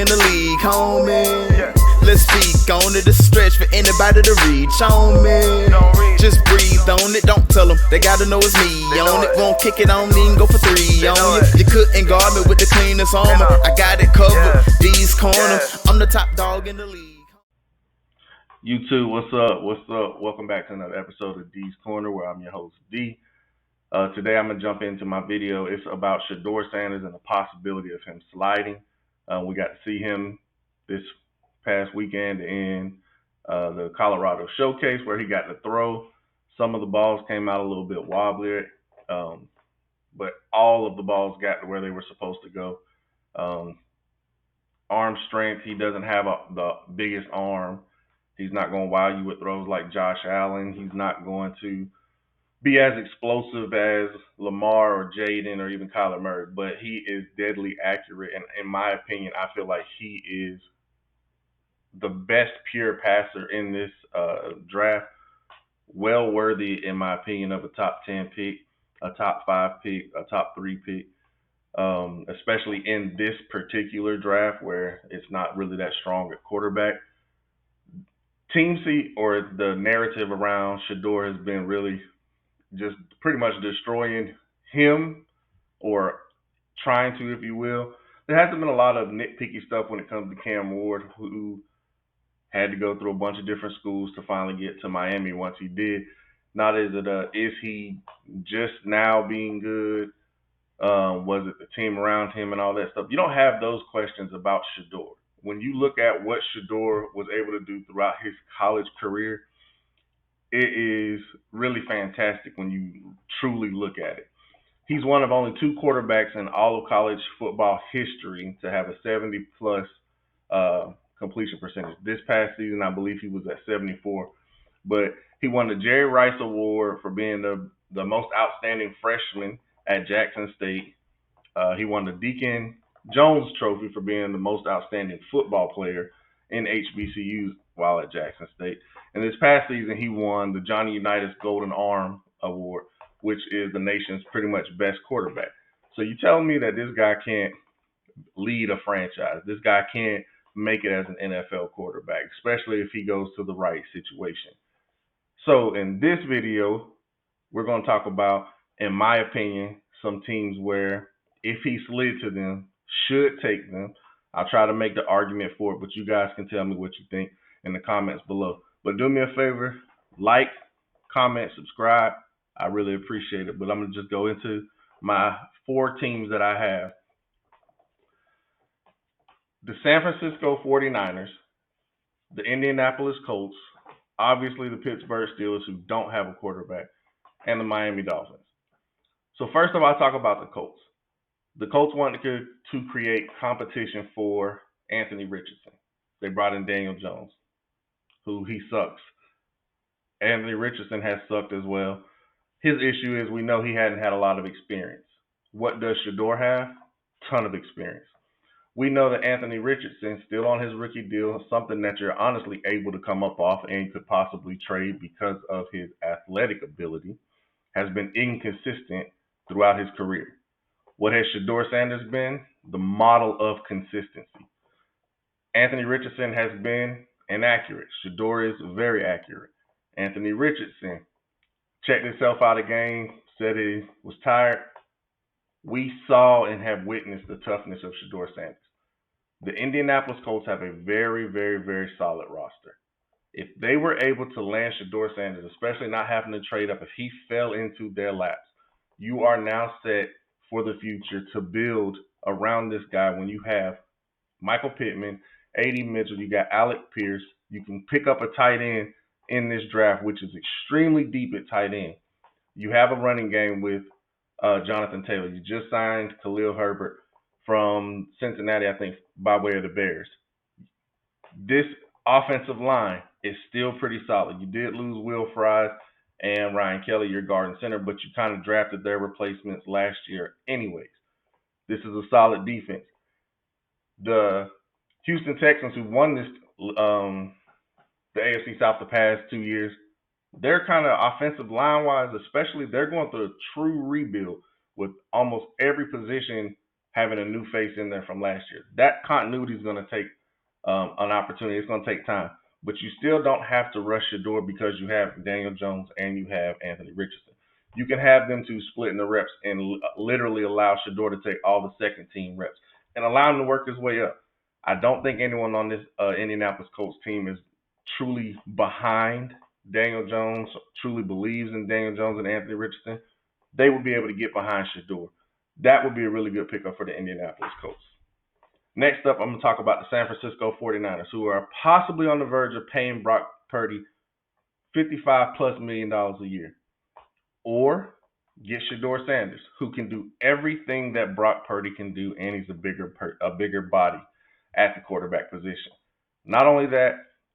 in the league, homie. Let's speak on it, a stretch for anybody to reach on me. Just breathe on it, don't tell them, they gotta know it's me on it. Won't kick it on me and go for 3 on you. You couldn't guard me with the cleanest armor. I got it covered, D's corner. I'm the top dog in the league. YouTube, what's up? What's up? Welcome back to another episode of D's Corner, where I'm your host, D. Today I'm going to jump into my video. It's about Shedeur Sanders and the possibility of him sliding. We got to see him this past weekend in the Colorado Showcase, where he got to throw. Some of the balls came out a little bit wobblier, but all of the balls got to where they were supposed to go. Arm strength, he doesn't have the biggest arm. He's not going to wow you with throws like Josh Allen. He's not going to be as explosive as Lamar or Jaden or even Kyler Murray, but he is deadly accurate. And in my opinion, I feel like he is the best pure passer in this draft. Well worthy, in my opinion, of a top 10 pick, a top 5 pick, a top 3 pick, especially in this particular draft where it's not really that strong at quarterback. Team seat or the narrative around Shedeur has been really just pretty much destroying him, or trying to, if you will. There hasn't been a lot of nitpicky stuff when it comes to Cam Ward, who had to go through a bunch of different schools to finally get to Miami once he did. Not is he just now being good? Was it the team around him and all that stuff? You don't have those questions about Shedeur. When you look at what Shedeur was able to do throughout his college career, it is really fantastic when you truly look at it. He's one of only 2 quarterbacks in all of college football history to have a 70-plus completion percentage. This past season, I believe he was at 74. But he won the Jerry Rice Award for being the most outstanding freshman at Jackson State. He won the Deacon Jones Trophy for being the most outstanding football player in HBCUs while at Jackson State. And this past season, he won the Johnny Unitas Golden Arm Award, which is the nation's pretty much best quarterback. So you tell me that this guy can't lead a franchise. This guy can't make it as an NFL quarterback, especially if he goes to the right situation. So in this video, we're going to talk about, in my opinion, some teams where if he slid to them, should take them. I'll try to make the argument for it, but you guys can tell me what you think in the comments below. But do me a favor, like, comment, subscribe. I really appreciate it. But I'm going to just go into my 4 teams that I have. The San Francisco 49ers, the Indianapolis Colts, obviously the Pittsburgh Steelers, who don't have a quarterback, and the Miami Dolphins. So first of all, I'll talk about the Colts. The Colts wanted to create competition for Anthony Richardson. They brought in Daniel Jones, who he sucks. Anthony Richardson has sucked as well. His issue is we know he hadn't had a lot of experience. What does Shedeur have? Ton of experience. We know that Anthony Richardson, still on his rookie deal, something that you're honestly able to come up off and could possibly trade because of his athletic ability, has been inconsistent throughout his career. What has Shedeur Sanders been? The model of consistency. Anthony Richardson has been inaccurate. Shedeur is very accurate. Anthony Richardson checked himself out of game, said he was tired. We saw and have witnessed the toughness of Shedeur Sanders. The Indianapolis Colts have a very, very, very solid roster. If they were able to land Shedeur Sanders, especially not having to trade up, if he fell into their laps, you are now set for the future to build around this guy when you have Michael Pittman, A.D. Mitchell, you got Alec Pierce. You can pick up a tight end in this draft, which is extremely deep at tight end. You have a running game with Jonathan Taylor. You just signed Khalil Herbert from Cincinnati, I think, by way of the Bears. This offensive line is still pretty solid. You did lose Will Fries and Ryan Kelly, your guard and center, but you kind of drafted their replacements last year anyways. This is a solid defense. The Houston Texans, who won this the AFC South the past 2 years, they're kind of offensive line-wise, especially, they're going through a true rebuild with almost every position having a new face in there from last year. That continuity is going to take an opportunity. It's going to take time. But you still don't have to rush Shedeur because you have Daniel Jones and you have Anthony Richardson. You can have them two split in the reps and literally allow Shedeur to take all the second team reps and allow him to work his way up. I don't think anyone on this Indianapolis Colts team is truly behind Daniel Jones, truly believes in Daniel Jones and Anthony Richardson. They would be able to get behind Shedeur. That would be a really good pickup for the Indianapolis Colts. Next up, I'm going to talk about the San Francisco 49ers, who are possibly on the verge of paying Brock Purdy $55+ million a year. Or get Shedeur Sanders, who can do everything that Brock Purdy can do, and he's a bigger body at the quarterback position. Not only that,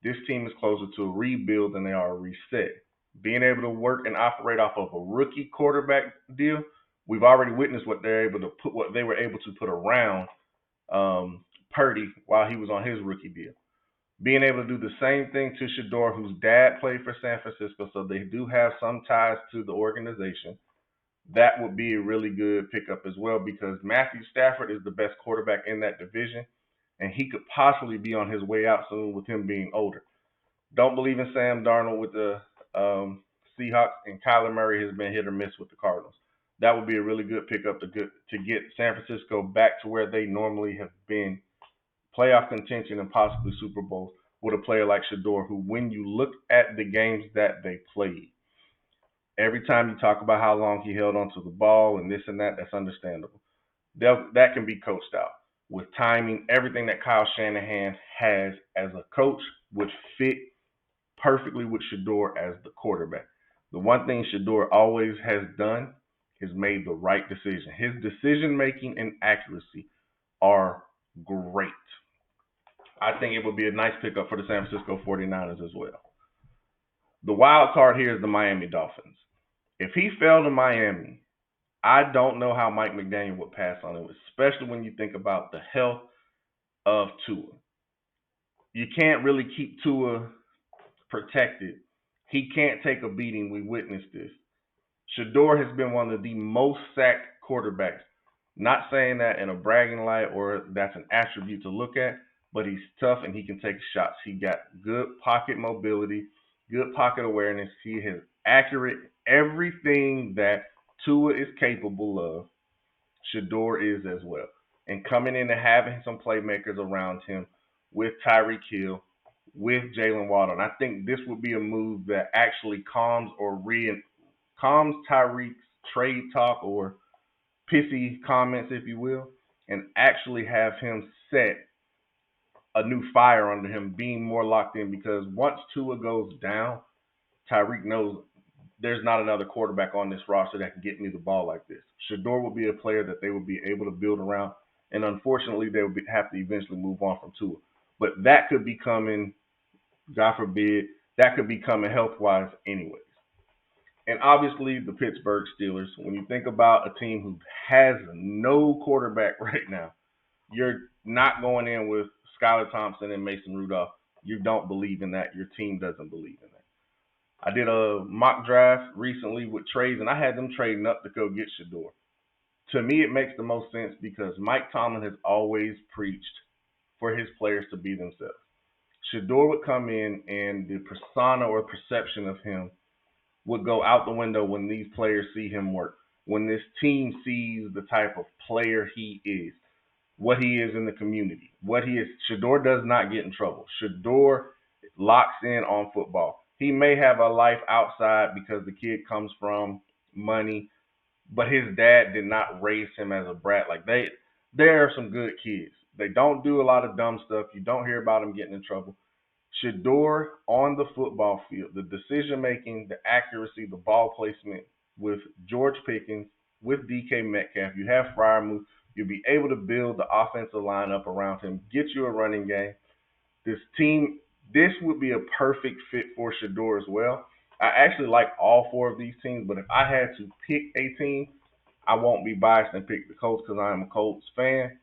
this team is closer to a rebuild than they are a reset. Being able to work and operate off of a rookie quarterback deal, we've already witnessed what they were able to put around Purdy while he was on his rookie deal. Being able to do the same thing to Shedeur, whose dad played for San Francisco, so they do have some ties to the organization. That would be a really good pickup as well, because Matthew Stafford is the best quarterback in that division, and he could possibly be on his way out soon with him being older. Don't believe in Sam Darnold with the Seahawks, and Kyler Murray has been hit or miss with the Cardinals. That would be a really good pickup to get San Francisco back to where they normally have been, playoff contention and possibly Super Bowls, with a player like Shedeur, who, when you look at the games that they played, every time you talk about how long he held onto the ball and this and that, that's understandable. That can be coached out. With timing, everything that Kyle Shanahan has as a coach would fit perfectly with Shedeur as the quarterback. The one thing Shedeur always has done is made the right decision. His decision-making and accuracy are great. I think it would be a nice pickup for the San Francisco 49ers as well. The wild card here is the Miami Dolphins. If he fell to Miami, I don't know how Mike McDaniel would pass on him, especially when you think about the health of Tua. You can't really keep Tua protected. He can't take a beating. We witnessed this. Shedeur has been one of the most sacked quarterbacks. Not saying that in a bragging light or that's an attribute to look at, but he's tough and he can take shots. He got good pocket mobility, good pocket awareness. He is accurate. Everything that Tua is capable of, Shedeur is as well. And coming in and having some playmakers around him with Tyreek Hill, with Jalen Waddle, and I think this would be a move that actually calms Tyreek's trade talk or pissy comments, if you will, and actually have him set a new fire under him, being more locked in, because once Tua goes down, Tyreek knows there's not another quarterback on this roster that can get me the ball like this. Shedeur will be a player that they will be able to build around, and unfortunately, they will have to eventually move on from Tua. But that could be coming, God forbid, that could be coming health-wise anyways. And obviously, the Pittsburgh Steelers, when you think about a team who has no quarterback right now, you're not going in with Skylar Thompson and Mason Rudolph. You don't believe in that. Your team doesn't believe in that. I did a mock draft recently with trades, and I had them trading up to go get Shedeur. To me, it makes the most sense because Mike Tomlin has always preached for his players to be themselves. Shedeur would come in, and the persona or perception of him would go out the window when these players see him work, when this team sees the type of player he is, what he is in the community, what he is. Shedeur does not get in trouble. Shedeur locks in on football. He may have a life outside because the kid comes from money, but his dad did not raise him as a brat. Like they are some good kids. They don't do a lot of dumb stuff. You don't hear about them getting in trouble. Shedeur on the football field, the decision-making, the accuracy, the ball placement with George Pickens, with DK Metcalf, you have Freiermuth, you'll be able to build the offensive line up around him, get you a running game. This would be a perfect fit for Shedeur as well. I actually like all four of these teams, but if I had to pick a team, I won't be biased and pick the Colts because I am a Colts fan.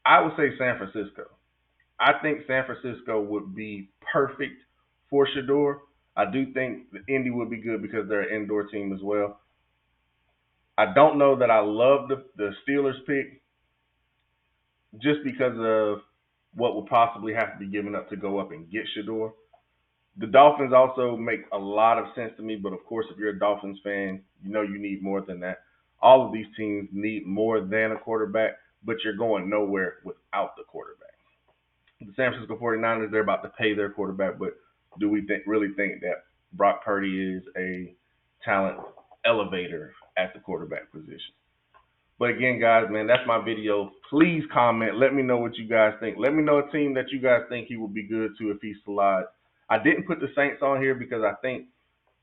I would say San Francisco. I think San Francisco would be perfect for Shedeur. I do think the Indy would be good because they're an indoor team as well. I don't know that I love the Steelers pick. just because of what will possibly have to be given up to go up and get Shedeur. The Dolphins also make a lot of sense to me, but of course, if you're a Dolphins fan, you know you need more than that. All of these teams need more than a quarterback, but you're going nowhere without the quarterback. The San Francisco 49ers, they're about to pay their quarterback, but do we really think that Brock Purdy is a talent elevator at the quarterback position? But again, guys, man, that's my video. Please comment. Let me know what you guys think. Let me know a team that you guys think he would be good to if he slides. I didn't put the Saints on here because I think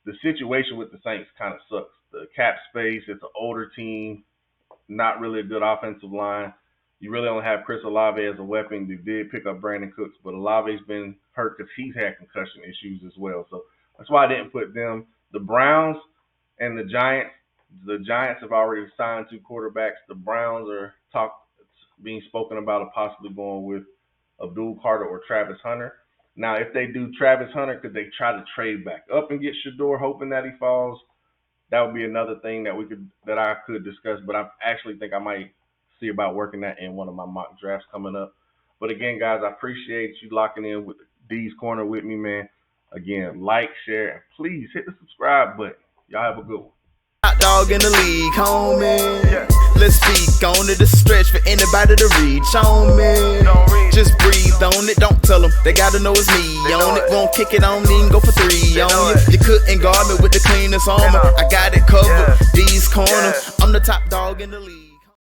the situation with the Saints kind of sucks. The cap space, it's an older team, not really a good offensive line. You really only have Chris Olave as a weapon. You did pick up Brandon Cooks, but Olave's been hurt because he's had concussion issues as well. So that's why I didn't put them. The Browns and the Giants have already signed 2 quarterbacks. The Browns are being spoken about of possibly going with Abdul Carter or Travis Hunter. Now, if they do Travis Hunter, could they try to trade back up and get Shedeur, hoping that he falls? That would be another thing that I could discuss. But I actually think I might see about working that in one of my mock drafts coming up. But again, guys, I appreciate you locking in with D's Corner with me, man. Again, like, share, and please hit the subscribe button. Y'all have a good one. Hot dog in the league, homie. Let's speak on it, a stretch for anybody to reach on me. Just breathe on it, don't tell them. They gotta know it's me on it. Won't kick it on me and go for 3 on you. You couldn't guard me with the cleanest armor. I got it covered, D's Corner. I'm the top dog in the league.